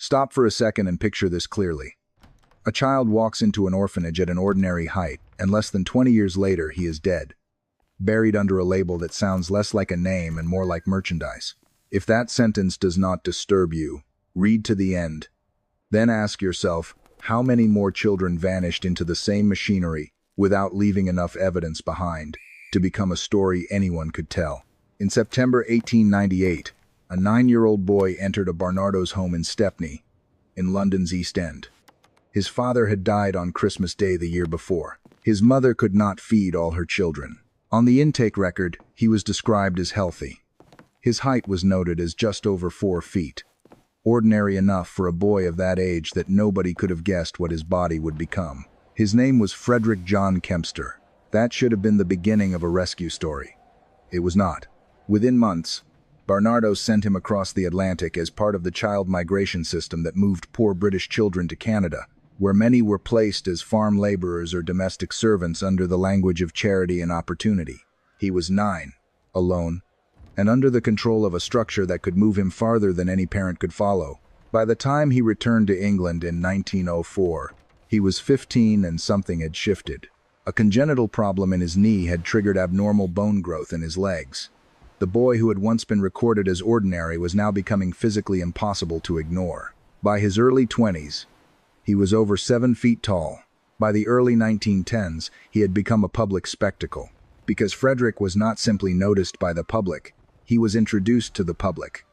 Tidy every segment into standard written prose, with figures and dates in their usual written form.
Stop for a second and picture this clearly. A child walks into an orphanage at an ordinary height, and less than 20 years later he is dead, buried under a label that sounds less like a name and more like merchandise. If that sentence does not disturb you, read to the end. Then ask yourself, how many more children vanished into the same machinery without leaving enough evidence behind to become a story anyone could tell? In September 1898, a 9-year-old boy entered a Barnardo's home in Stepney, in London's East End. His father had died on Christmas Day the year before. His mother could not feed all her children. On the intake record, he was described as healthy. His height was noted as just over 4 feet. Ordinary enough for a boy of that age that nobody could have guessed what his body would become. His name was Frederick John Kempster. That should have been the beginning of a rescue story. It was not. Within months, Barnardo sent him across the Atlantic as part of the child migration system that moved poor British children to Canada, where many were placed as farm laborers or domestic servants under the language of charity and opportunity. He was 9, alone, and under the control of a structure that could move him farther than any parent could follow. By the time he returned to England in 1904, he was 15 and something had shifted. A congenital problem in his knee had triggered abnormal bone growth in his legs. The boy who had once been recorded as ordinary was now becoming physically impossible to ignore. By his early 20s, he was over 7 feet tall. By the early 1910s, he had become a public spectacle. Because Frederick was not simply noticed by the public, he was introduced to the public.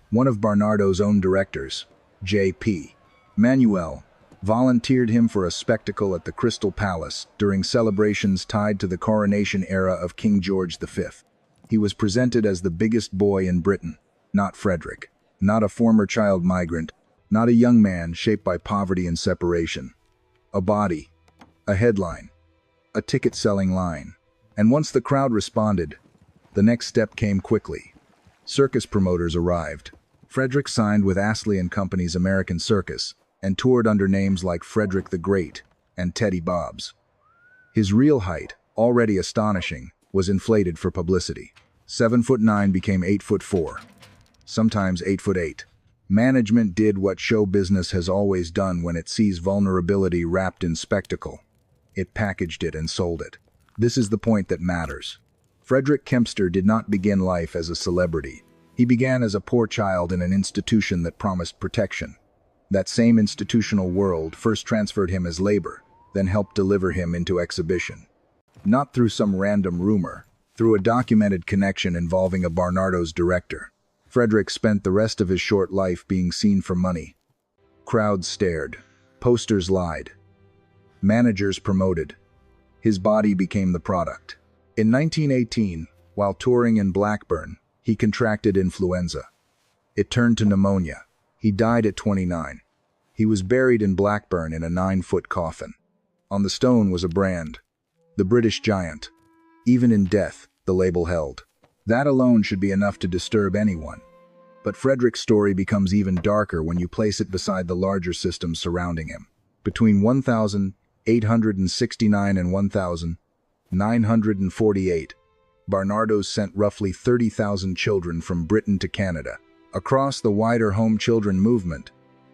One of Barnardo's own directors, J.P. Manuel, volunteered him for a spectacle at the Crystal Palace during celebrations tied to the coronation era of King George V. He was presented as the biggest boy in Britain, not Frederick, not a former child migrant, not a young man shaped by poverty and separation. A body, a headline, a ticket-selling line. And once the crowd responded, the next step came quickly. Circus promoters arrived. Frederick signed with Astley & Company's American Circus and toured under names like Frederick the Great and Teddy Bob's. His real height, already astonishing, was inflated for publicity. 7'9" became 8'4", sometimes 8'8". Management did what show business has always done when it sees vulnerability wrapped in spectacle. It packaged it and sold it. This is the point that matters. Frederick Kempster did not begin life as a celebrity. He began as a poor child in an institution that promised protection. That same institutional world first transferred him as labor, then helped deliver him into exhibition. Not through some random rumor, through a documented connection involving a Barnardo's director. Frederick spent the rest of his short life being seen for money. Crowds stared. Posters lied. Managers promoted. His body became the product. In 1918, while touring in Blackburn, he contracted influenza. It turned to pneumonia. He died at 29. He was buried in Blackburn in a 9-foot coffin. On the stone was a brand, the British Giant. Even in death, the label held. That alone should be enough to disturb anyone. But Frederick's story becomes even darker when you place it beside the larger systems surrounding him. Between 1,869 and 1,948, Barnardo's sent roughly 30,000 children from Britain to Canada. Across the wider home children movement,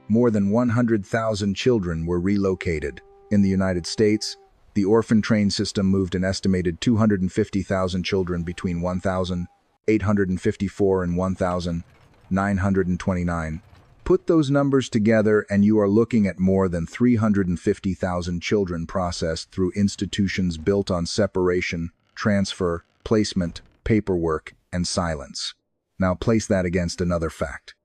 more than 100,000 children were relocated. In the United States, the orphan train system moved an estimated 250,000 children between 1,854 and 1,929. Put those numbers together and you are looking at more than 350,000 children processed through institutions built on separation, transfer, placement, paperwork, and silence. Now place that against another fact.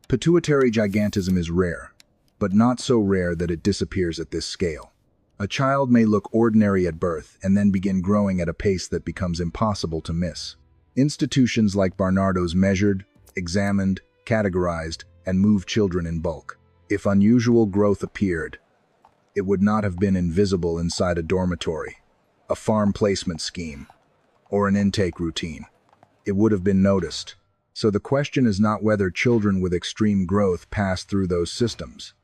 Pituitary gigantism is rare, but not so rare that it disappears at this scale. A child may look ordinary at birth and then begin growing at a pace that becomes impossible to miss. Institutions like Barnardo's measured, examined, categorized, and moved children in bulk. If unusual growth appeared, it would not have been invisible inside a dormitory, a farm placement scheme, or an intake routine. It would have been noticed. So the question is not whether children with extreme growth pass through those systems.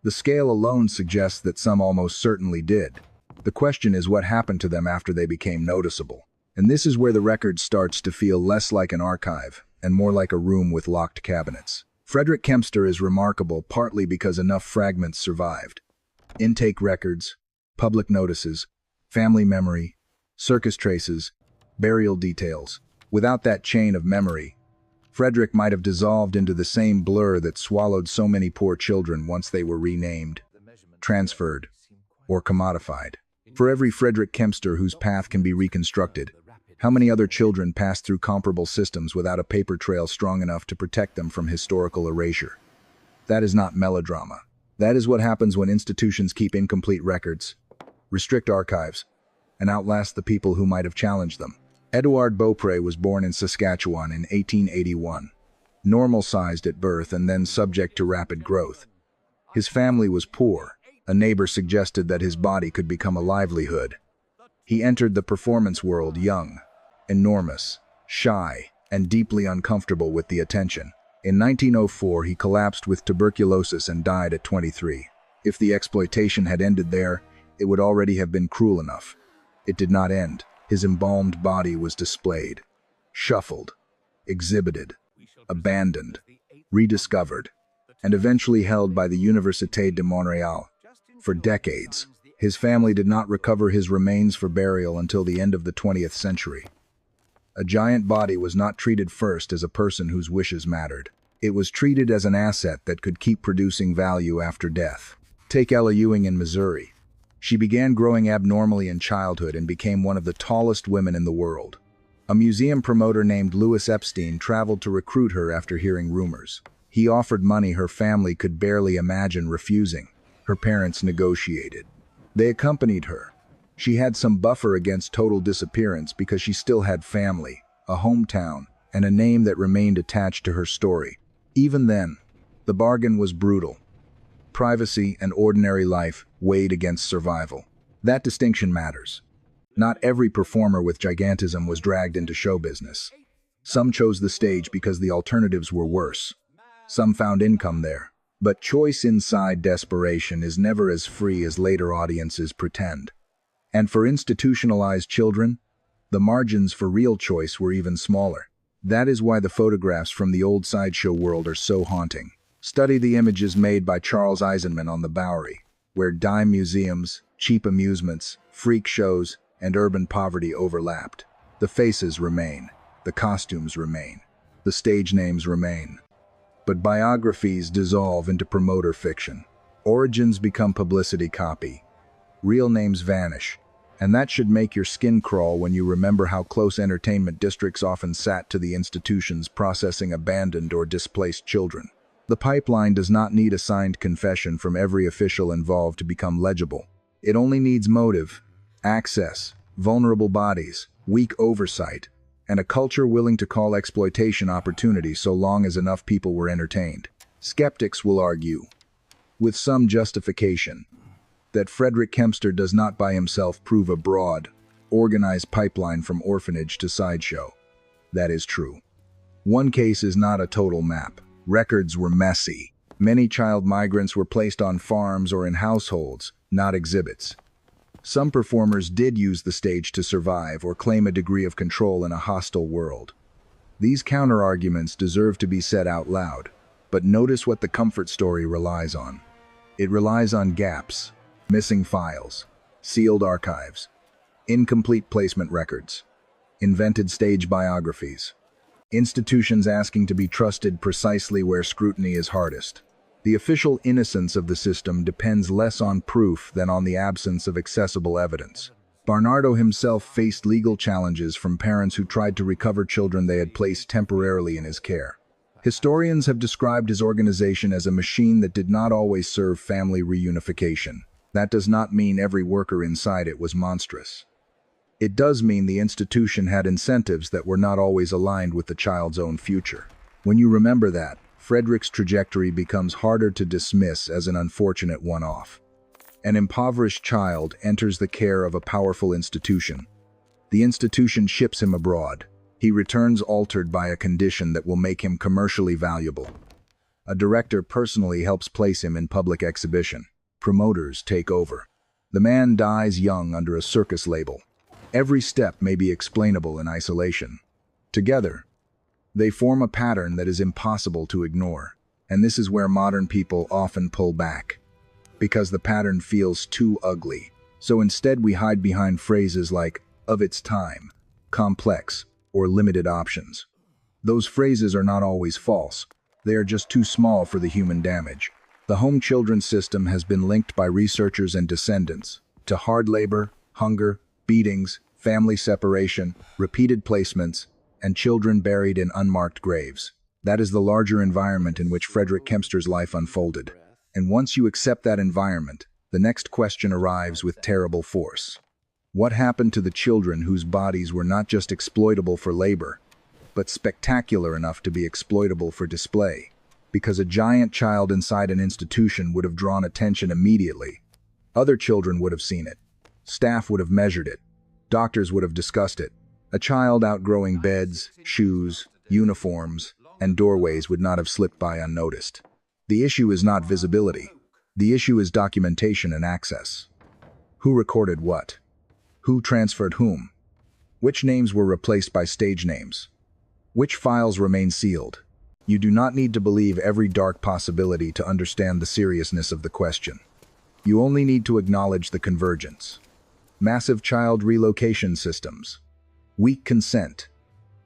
The scale alone suggests that some almost certainly did. The question is what happened to them after they became noticeable. And this is where the record starts to feel less like an archive and more like a room with locked cabinets. Frederick Kempster is remarkable partly because enough fragments survived. Intake records, public notices, family memory, circus traces, burial details. Without that chain of memory, Frederick might have dissolved into the same blur that swallowed so many poor children once they were renamed, transferred, or commodified. For every Frederick Kempster whose path can be reconstructed, how many other children passed through comparable systems without a paper trail strong enough to protect them from historical erasure? That is not melodrama. That is what happens when institutions keep incomplete records, restrict archives, and outlast the people who might have challenged them. Edouard Beaupré was born in Saskatchewan in 1881, normal-sized at birth and then subject to rapid growth. His family was poor. A neighbor suggested that his body could become a livelihood. He entered the performance world young, enormous, shy, and deeply uncomfortable with the attention. In 1904, he collapsed with tuberculosis and died at 23. If the exploitation had ended there, it would already have been cruel enough. It did not end. His embalmed body was displayed, shuffled, exhibited, abandoned, rediscovered, and eventually held by the Université de Montréal. For decades, his family did not recover his remains for burial until the end of the 20th century. A giant body was not treated first as a person whose wishes mattered. It was treated as an asset that could keep producing value after death. Take Ella Ewing in Missouri. She began growing abnormally in childhood and became one of the tallest women in the world. A museum promoter named Louis Epstein traveled to recruit her after hearing rumors. He offered money her family could barely imagine refusing. Her parents negotiated. They accompanied her. She had some buffer against total disappearance because she still had family, a hometown, and a name that remained attached to her story. Even then, the bargain was brutal. Privacy and ordinary life weighed against survival. That distinction matters. Not every performer with gigantism was dragged into show business. Some chose the stage because the alternatives were worse. Some found income there. But choice inside desperation is never as free as later audiences pretend. And for institutionalized children, the margins for real choice were even smaller. That is why the photographs from the old Sideshow world are so haunting. Study the images made by Charles Eisenman on the Bowery, where dime museums, cheap amusements, freak shows, and urban poverty overlapped. The faces remain, the costumes remain, the stage names remain. But biographies dissolve into promoter fiction. Origins become publicity copy. Real names vanish. And that should make your skin crawl when you remember how close entertainment districts often sat to the institutions processing abandoned or displaced children. The pipeline does not need a signed confession from every official involved to become legible. It only needs motive, access, vulnerable bodies, weak oversight, and a culture willing to call exploitation opportunity so long as enough people were entertained. Skeptics will argue, with some justification, that Frederick Kempster does not by himself prove a broad, organized pipeline from orphanage to sideshow. That is true. One case is not a total map. Records were messy. Many child migrants were placed on farms or in households, not exhibits. Some performers did use the stage to survive or claim a degree of control in a hostile world. These counter-arguments deserve to be said out loud, but notice what the comfort story relies on. It relies on gaps, missing files, sealed archives, incomplete placement records, invented stage biographies, institutions asking to be trusted precisely where scrutiny is hardest. The official innocence of the system depends less on proof than on the absence of accessible evidence. Barnardo himself faced legal challenges from parents who tried to recover children they had placed temporarily in his care. Historians have described his organization as a machine that did not always serve family reunification. That does not mean every worker inside it was monstrous. It does mean the institution had incentives that were not always aligned with the child's own future. When you remember that, Frederick's trajectory becomes harder to dismiss as an unfortunate one-off. An impoverished child enters the care of a powerful institution. The institution ships him abroad. He returns altered by a condition that will make him commercially valuable. A director personally helps place him in public exhibition. Promoters take over. The man dies young under a circus label. Every step may be explainable in isolation. Together, they form a pattern that is impossible to ignore. And this is where modern people often pull back, because the pattern feels too ugly. So instead we hide behind phrases like, of its time, complex, or limited options. Those phrases are not always false. They are just too small for the human damage. The home children system has been linked by researchers and descendants to hard labor, hunger, beatings, family separation, repeated placements, and children buried in unmarked graves. That is the larger environment in which Frederick Kempster's life unfolded. And once you accept that environment, the next question arrives with terrible force. What happened to the children whose bodies were not just exploitable for labor, but spectacular enough to be exploitable for display? Because a giant child inside an institution would have drawn attention immediately. Other children would have seen it. Staff would have measured it. Doctors would have discussed it. A child outgrowing beds, shoes, uniforms, and doorways would not have slipped by unnoticed. The issue is not visibility. The issue is documentation and access. Who recorded what? Who transferred whom? Which names were replaced by stage names? Which files remain sealed? You do not need to believe every dark possibility to understand the seriousness of the question. You only need to acknowledge the convergence. Massive child relocation systems, weak consent,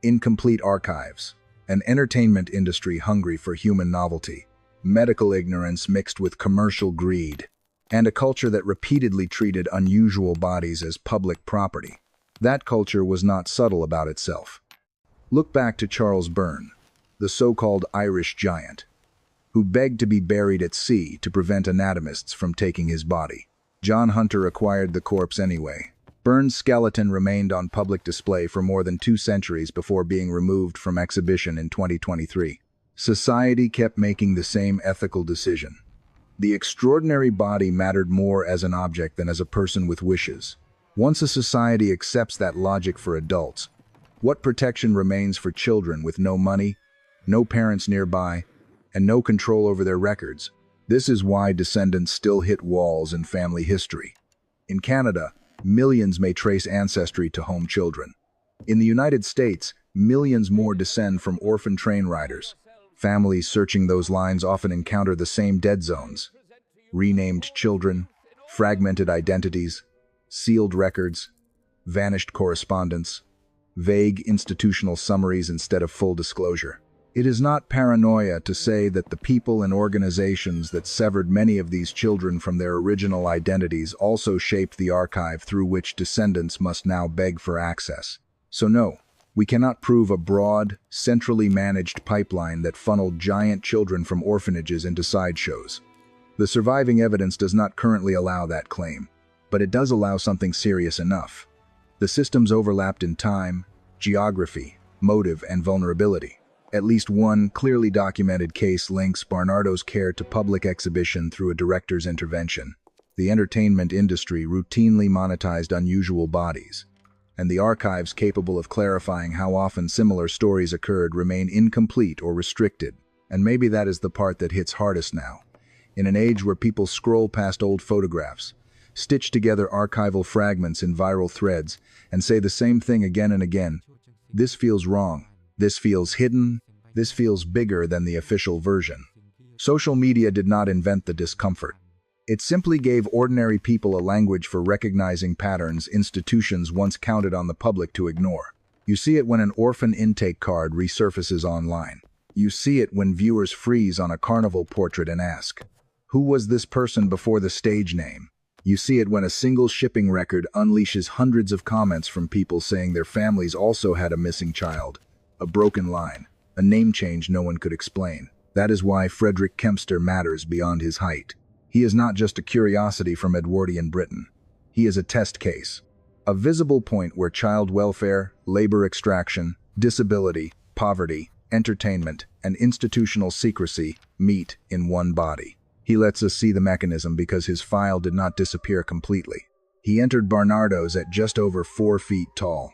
incomplete archives, an entertainment industry hungry for human novelty, medical ignorance mixed with commercial greed, and a culture that repeatedly treated unusual bodies as public property. That culture was not subtle about itself. Look back to Charles Byrne, the so-called Irish giant, who begged to be buried at sea to prevent anatomists from taking his body. John Hunter acquired the corpse anyway. Byrne's skeleton remained on public display for more than 2 centuries before being removed from exhibition in 2023. Society kept making the same ethical decision. The extraordinary body mattered more as an object than as a person with wishes. Once a society accepts that logic for adults, what protection remains for children with no money, no parents nearby, and no control over their records? This is why descendants still hit walls in family history. In Canada, millions may trace ancestry to home children. In the United States, millions more descend from orphan train riders. Families searching those lines often encounter the same dead zones: renamed children, fragmented identities, sealed records, vanished correspondence, vague institutional summaries instead of full disclosure. It is not paranoia to say that the people and organizations that severed many of these children from their original identities also shaped the archive through which descendants must now beg for access. So no, we cannot prove a broad, centrally managed pipeline that funneled giant children from orphanages into sideshows. The surviving evidence does not currently allow that claim, but it does allow something serious enough. The systems overlapped in time, geography, motive, and vulnerability. At least one clearly documented case links Barnardo's care to public exhibition through a director's intervention. The entertainment industry routinely monetized unusual bodies, and the archives capable of clarifying how often similar stories occurred remain incomplete or restricted. And maybe that is the part that hits hardest now. In an age where people scroll past old photographs, stitch together archival fragments in viral threads, and say the same thing again and again, this feels wrong. This feels hidden. This feels bigger than the official version. Social media did not invent the discomfort. It simply gave ordinary people a language for recognizing patterns institutions once counted on the public to ignore. You see it when an orphan intake card resurfaces online. You see it when viewers freeze on a carnival portrait and ask, who was this person before the stage name? You see it when a single shipping record unleashes hundreds of comments from people saying their families also had a missing child. A broken line, a name change no one could explain. That is why Frederick Kempster matters beyond his height. He is not just a curiosity from Edwardian Britain. He is a test case. A visible point where child welfare, labor extraction, disability, poverty, entertainment, and institutional secrecy meet in one body. He lets us see the mechanism because his file did not disappear completely. He entered Barnardo's at just over 4 feet tall.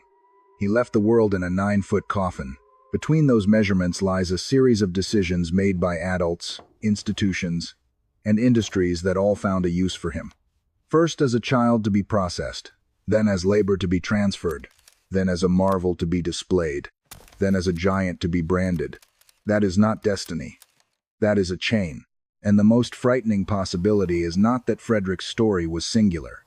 He left the world in a 9-foot coffin. Between those measurements lies a series of decisions made by adults, institutions, and industries that all found a use for him. First as a child to be processed, then as labor to be transferred, then as a marvel to be displayed, then as a giant to be branded. That is not destiny. That is a chain. And the most frightening possibility is not that Frederick's story was singular.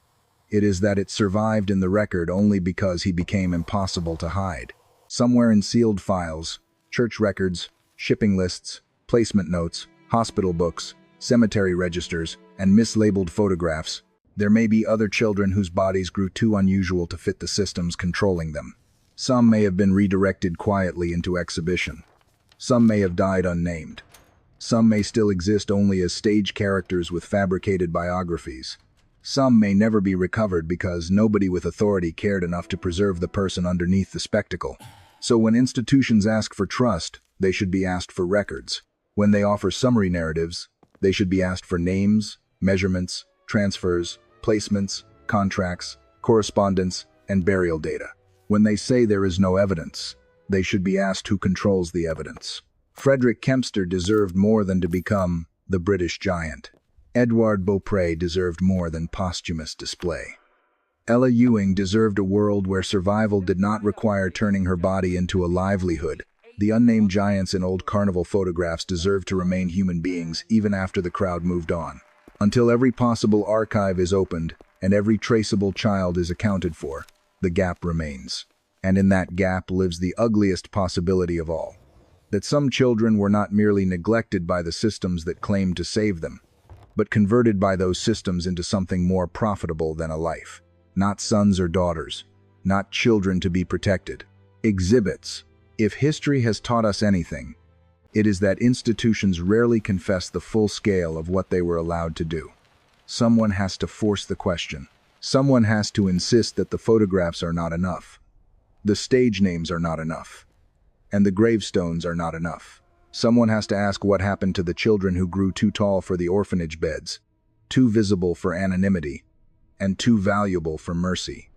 It is that it survived in the record only because he became impossible to hide. Somewhere in sealed files, church records, shipping lists, placement notes, hospital books, cemetery registers, and mislabeled photographs, there may be other children whose bodies grew too unusual to fit the systems controlling them. Some may have been redirected quietly into exhibition. Some may have died unnamed. Some may still exist only as stage characters with fabricated biographies. Some may never be recovered because nobody with authority cared enough to preserve the person underneath the spectacle. So when institutions ask for trust, they should be asked for records. When they offer summary narratives, they should be asked for names, measurements, transfers, placements, contracts, correspondence, and burial data. When they say there is no evidence, they should be asked who controls the evidence. Frederick Kempster deserved more than to become the British giant. Edouard Beaupre deserved more than posthumous display. Ella Ewing deserved a world where survival did not require turning her body into a livelihood. The unnamed giants in old carnival photographs deserved to remain human beings even after the crowd moved on. Until every possible archive is opened and every traceable child is accounted for, the gap remains. And in that gap lives the ugliest possibility of all. That some children were not merely neglected by the systems that claimed to save them, but converted by those systems into something more profitable than a life. Not sons or daughters, not children to be protected. Exhibits. If history has taught us anything, it is that institutions rarely confess the full scale of what they were allowed to do. Someone has to force the question. Someone has to insist that the photographs are not enough. The stage names are not enough. And the gravestones are not enough. Someone has to ask what happened to the children who grew too tall for the orphanage beds, too visible for anonymity, and too valuable for mercy.